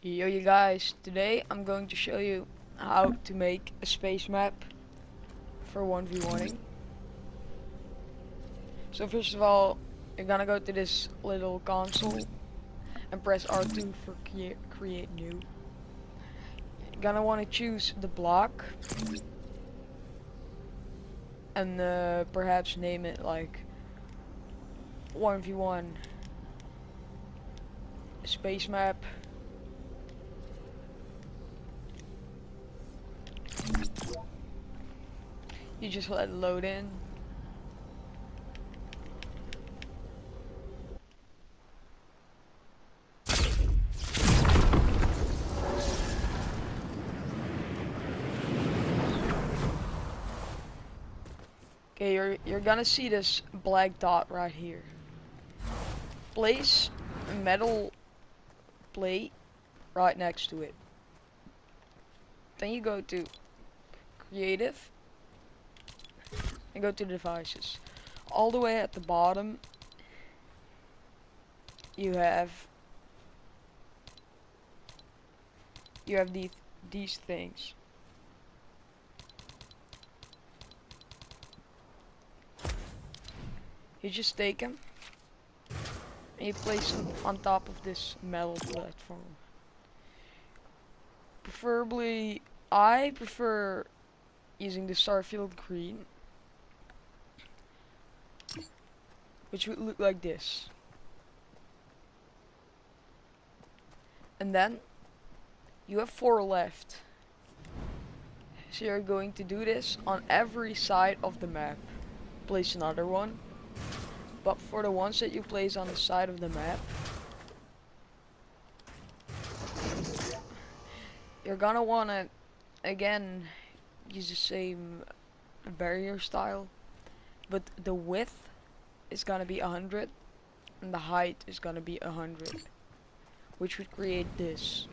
Yo you guys, today I'm going to show you how to make a space map for 1v1ing. So first of all, you're gonna go to this little console and press R2 for create new. You're gonna want to choose the block and perhaps name it like 1v1 space map. You just let it load in. Okay, you're gonna see this black dot right here. Place a metal plate right next to it. Then you go to creative and go to devices. All the way at the bottom you have these things. You just take them and you place them on top of this metal platform. Preferably, I prefer using the starfield green, which would look like this. And then you have 4 left. So you're going to do this on every side of the map. Place another one. But for the ones that you place on the side of the map, you're gonna wanna again use the same barrier style, but the width is gonna be 100 and the height is gonna be 100, which would create this.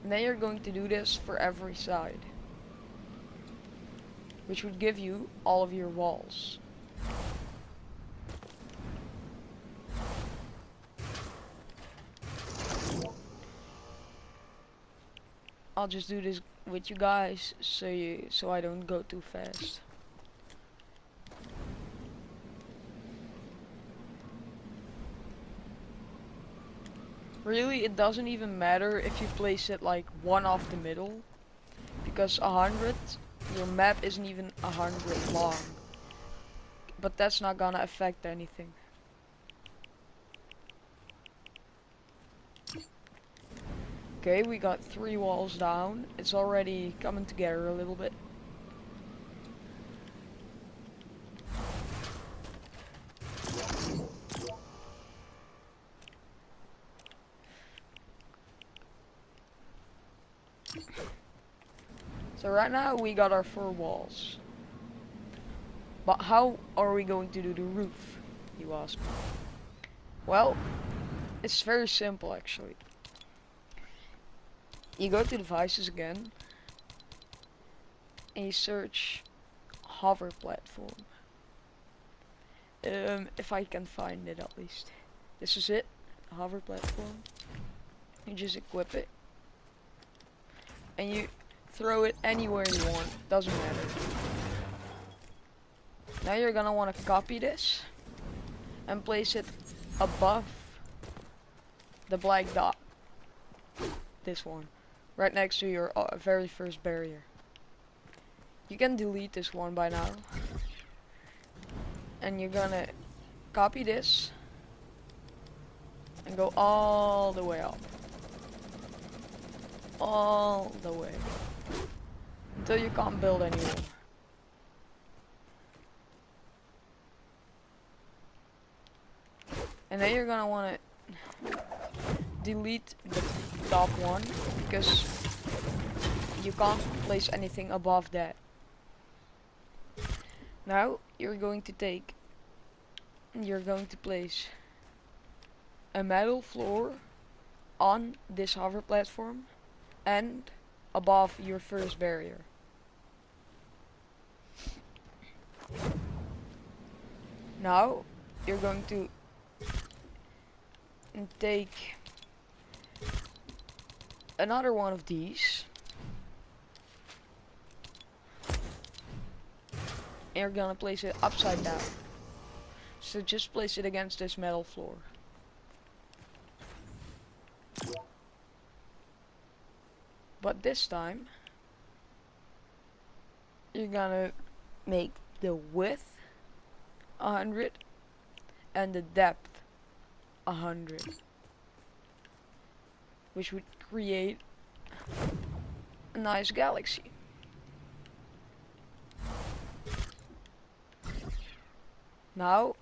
And then you're going to do this for every side, which would give you all of your walls. I'll just do this with you guys so I don't go too fast. Really, it doesn't even matter if you place it like one off the middle, because 100, your map isn't even 100 long. But that's not gonna affect anything. Okay, we got 3 walls down. It's already coming together a little bit. So right now we got our 4 walls. But how are we going to do the roof, you ask me? Well, it's very simple actually. You go to devices again and you search hover platform. If I can find it at least. This is it, hover platform. You just equip it and you throw it anywhere you want, doesn't matter. Now you're gonna want to copy this and place it above the black dot. This one, right next to your very first barrier. You can delete this one by now. And you're gonna copy this and go all the way up. All the way. Until you can't build anymore. And then you're gonna wanna delete the top one, because you can't place anything above that. Now you're going to place a metal floor on this hover platform and above your first barrier. Now you're going to take another one of these. And you're gonna place it upside down. So just place it against this metal floor. But this time, you're gonna make the width 100 and the depth 100, which would create a nice galaxy. Now,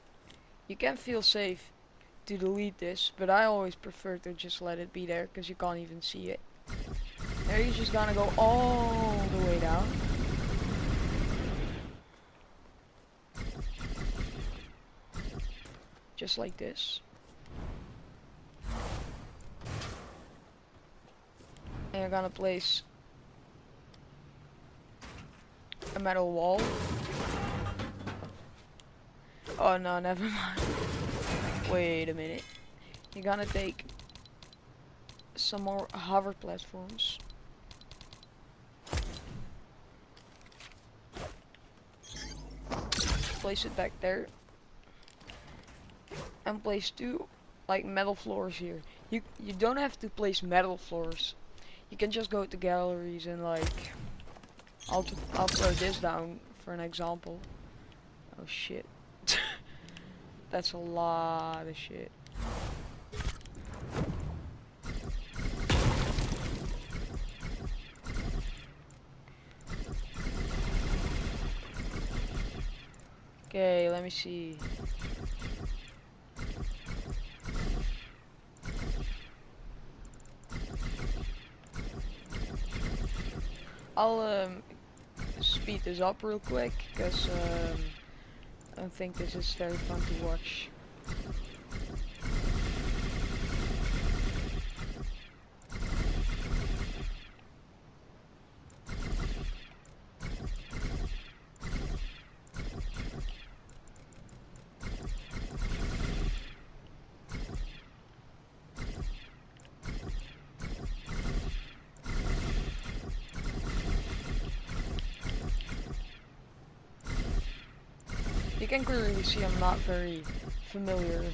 you can feel safe to delete this, but I always prefer to just let it be there because you can't even see it. There you're just gonna go all the way down. Just like this. And you're gonna place a metal wall. Oh no, never mind. Wait a minute. You're gonna take some more hover platforms. Place it back there. And place two like metal floors here. You don't have to place metal floors. You can just go to galleries and like I'll throw this down for an example. Oh shit. That's a lot of shit. Okay, let me see. I'll speed this up real quick because I don't think this is very fun to watch. You can clearly see I'm not very familiar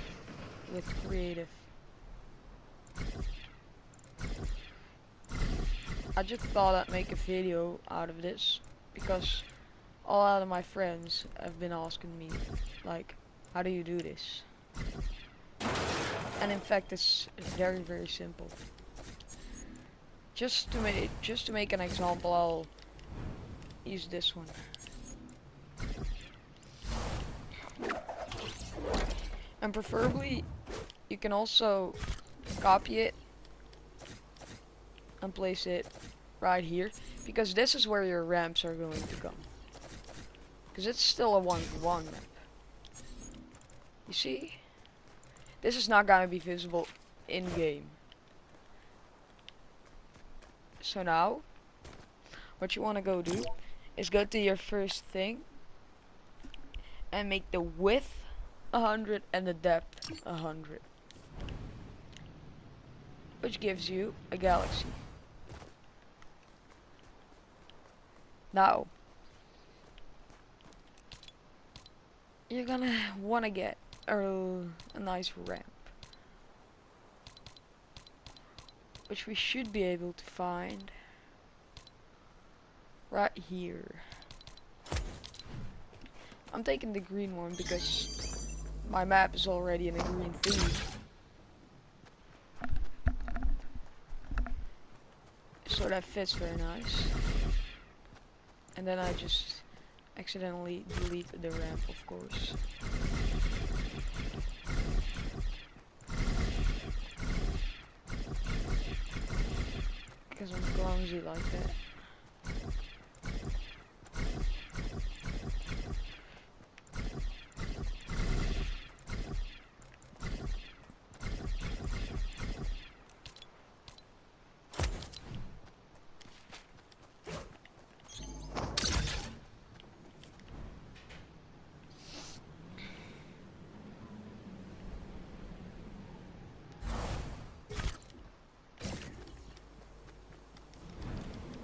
with creative. I just thought I'd make a video out of this because a lot of my friends have been asking me like, how do you do this? And in fact it's very simple. Just to make an example, I'll use this one. And preferably, you can also copy it and place it right here, because this is where your ramps are going to come. Because it's still a 1v1 map. You see? This is not gonna be visible in-game. So now, what you wanna go do is go to your first thing and make the width 100 and the depth 100, which gives you a galaxy. Now you're gonna wanna get a nice ramp, which we should be able to find right here. I'm taking the green one because my map is already in a green theme. So that fits very nice. And then I just accidentally delete the ramp, of course. Because I'm clumsy like that.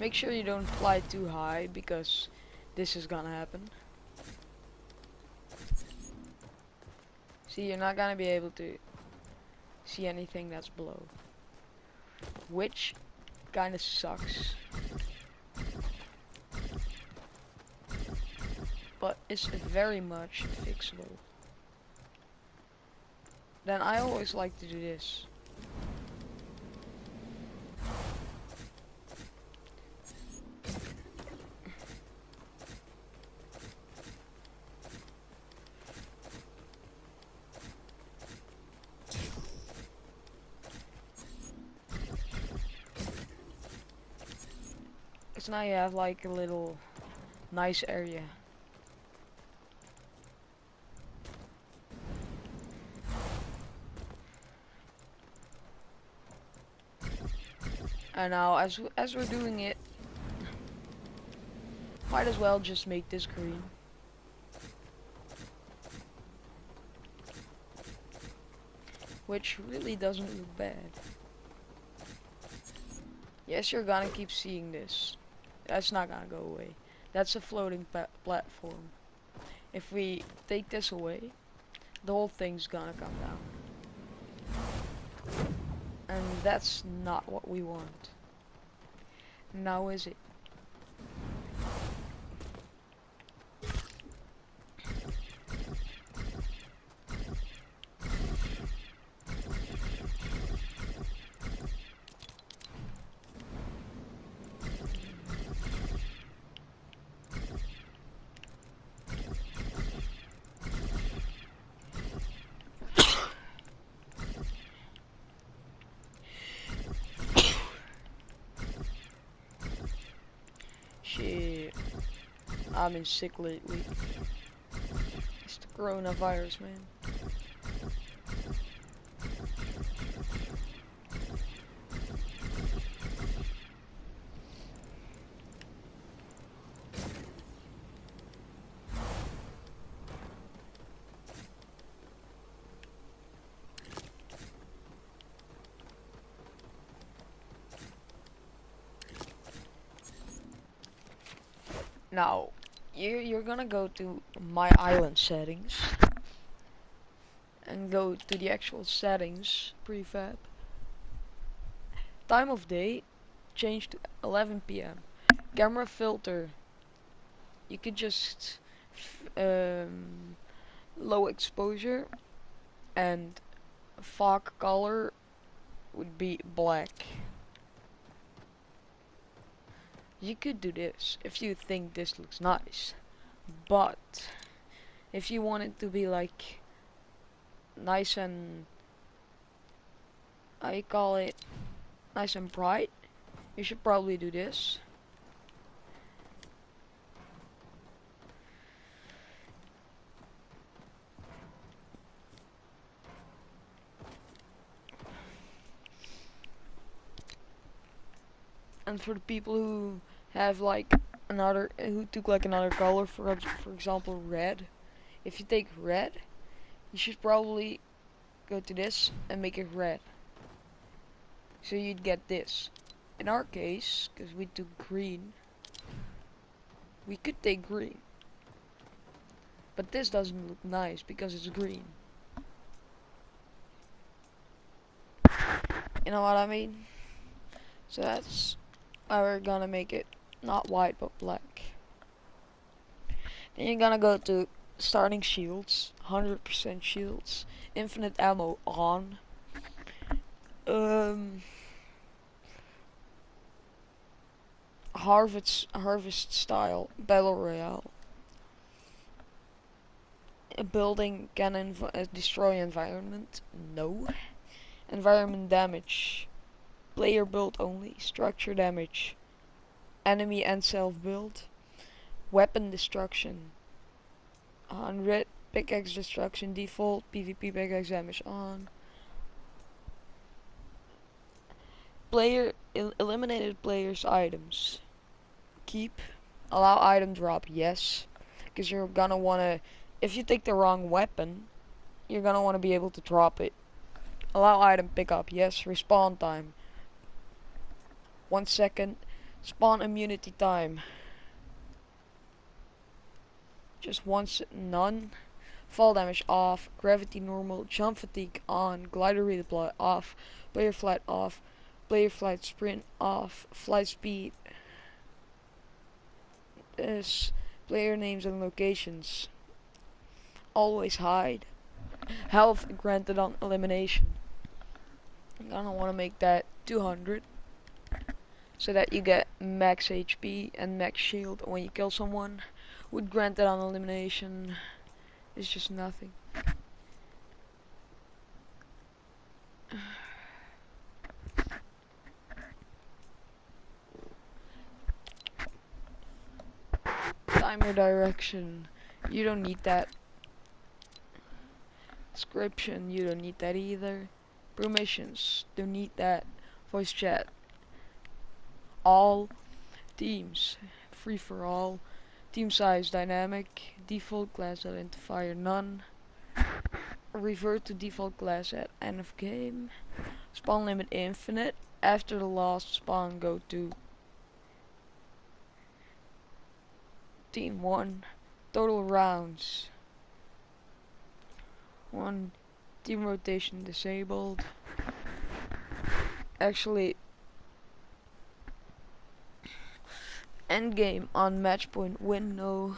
Make sure you don't fly too high because this is gonna happen. See, you're not gonna be able to see anything that's below, which kinda sucks. But it's very much fixable. Then I always like to do this. So now you have like a little nice area. And now as we're doing it, might as well just make this green. Which really doesn't look bad. Yes, you're gonna keep seeing this. That's not gonna go away. That's a floating platform. If we take this away, the whole thing's gonna come down. And that's not what we want. Now is it? Shit. I've been sick lately. It's the coronavirus, man. Now, you're gonna go to my island settings and go to the actual settings prefab. Time of day, change to 11 p.m. Camera filter, you could just low exposure, and fog color would be black. You could do this if you think this looks nice, but if you want it to be like nice and I call it nice and bright, you should probably do this. And for the people who have like who took like another color, for example red, if you take red, you should probably go to this and make it red. So you'd get this. In our case, because we took green, we could take green. But this doesn't look nice because it's green. You know what I mean? So that's why we're gonna make it not white but black. Then you're gonna go to starting shields, 100% shields, infinite ammo on. Harvest style battle royale. A building can destroy environment. No. Environment damage. Player build only. Structure damage. Enemy and self build. Weapon destruction. 100. Pickaxe destruction default. PvP pickaxe damage on. Player eliminated players items. Keep. Allow item drop, yes. Because you're gonna wanna, if you take the wrong weapon, you're gonna wanna be able to drop it. Allow item pickup, yes. Respawn time, 1 second. Spawn immunity time. Just once, none. Fall damage off. Gravity normal. Jump fatigue on. Glider redeploy off. Player flight off. Player flight sprint off. Flight speed is player names and locations. Always hide. Health granted on elimination. I'm gonna want to make that 200 so that you get max HP and max shield when you kill someone. With granted on elimination, it's just nothing. Timer direction, you don't need that. Description, you don't need that either. Permissions, don't need that. Voice chat, all teams, free for all. Team size dynamic, default class identifier none. Revert to default class at end of game. Spawn limit infinite. After the last spawn, go to team 1. Total rounds 1. Team rotation disabled. Actually, end game on match point win no.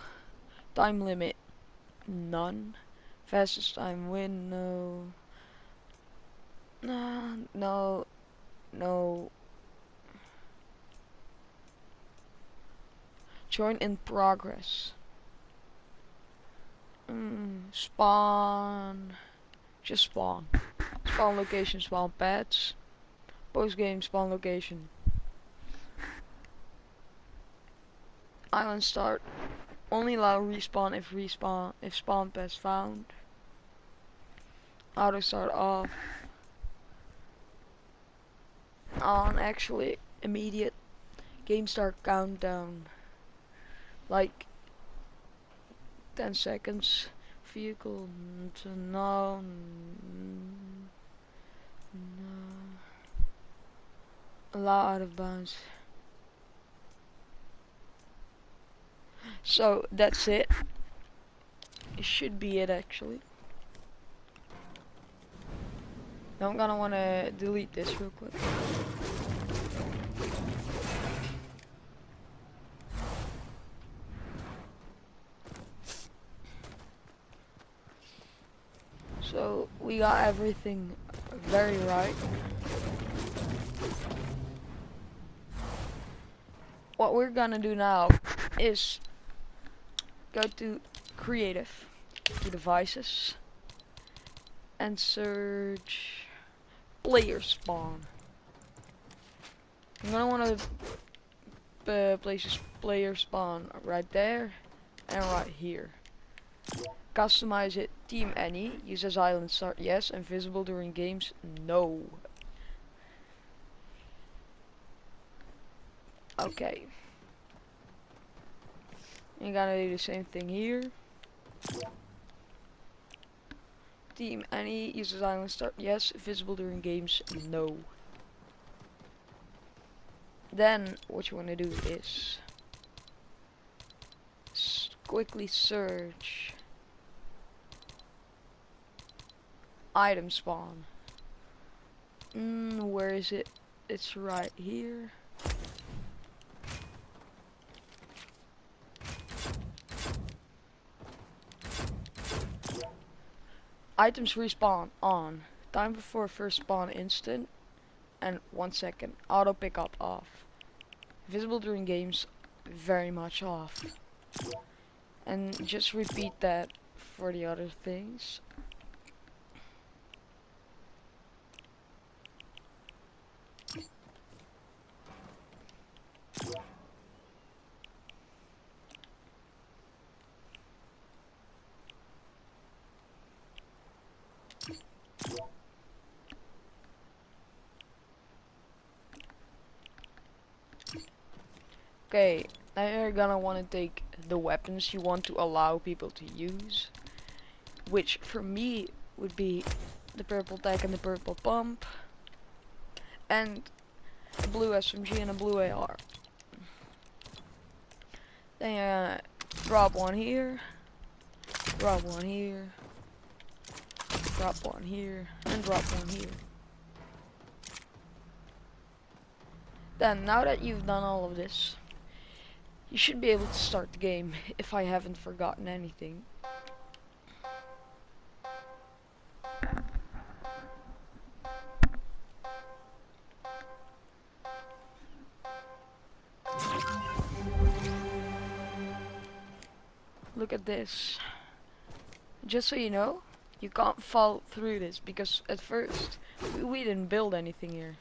Time limit none. Fastest time win no. No. Join in progress. Spawn. Just spawn. Spawn location, spawn pads. Post game spawn location. Island start. Only allow respawn if spawn pads found. Auto start off. On, actually immediate. Game start countdown. Like 10 seconds. Vehicle to no. Allow out of bounds. So that's it. It should be it actually. Now I'm gonna wanna delete this real quick. So we got everything very right. What we're gonna do now is go to creative, to devices, and search player spawn. I'm gonna want to place this player spawn right there and right here. Customize it. Team any. Use as island start yes. And visible during games no. Okay. You gotta do the same thing here. Team any. Use as island start yes. Visible during games no. Then what you wanna do is quickly search item spawn. Where is it? It's right here. Items respawn on. Time before first spawn instant. And 1 second. Auto pickup off. Visible during games very much off. And just repeat that for the other things. Okay, now you're gonna want to take the weapons you want to allow people to use, which for me would be the purple tag and the purple pump, and a blue SMG and a blue AR. Then you're gonna drop one here, drop one here, drop one here, and drop one here. Then, now that you've done all of this, you should be able to start the game, if I haven't forgotten anything. Look at this. Just so you know, you can't fall through this, because at first, we didn't build anything here.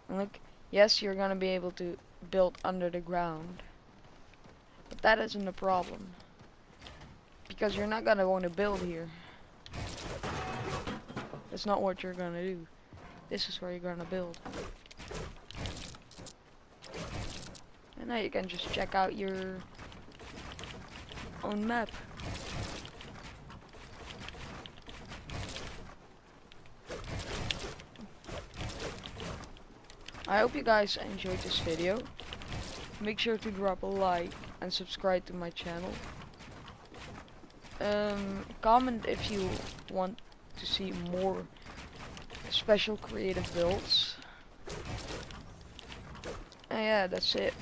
And look, yes, you're gonna be able to build under the ground. But that isn't a problem. Because you're not gonna want to build here. That's not what you're gonna do. This is where you're gonna build. And now you can just check out your own map. I hope you guys enjoyed this video. Make sure to drop a like and subscribe to my channel. Comment if you want to see more special creative builds. And yeah, that's it.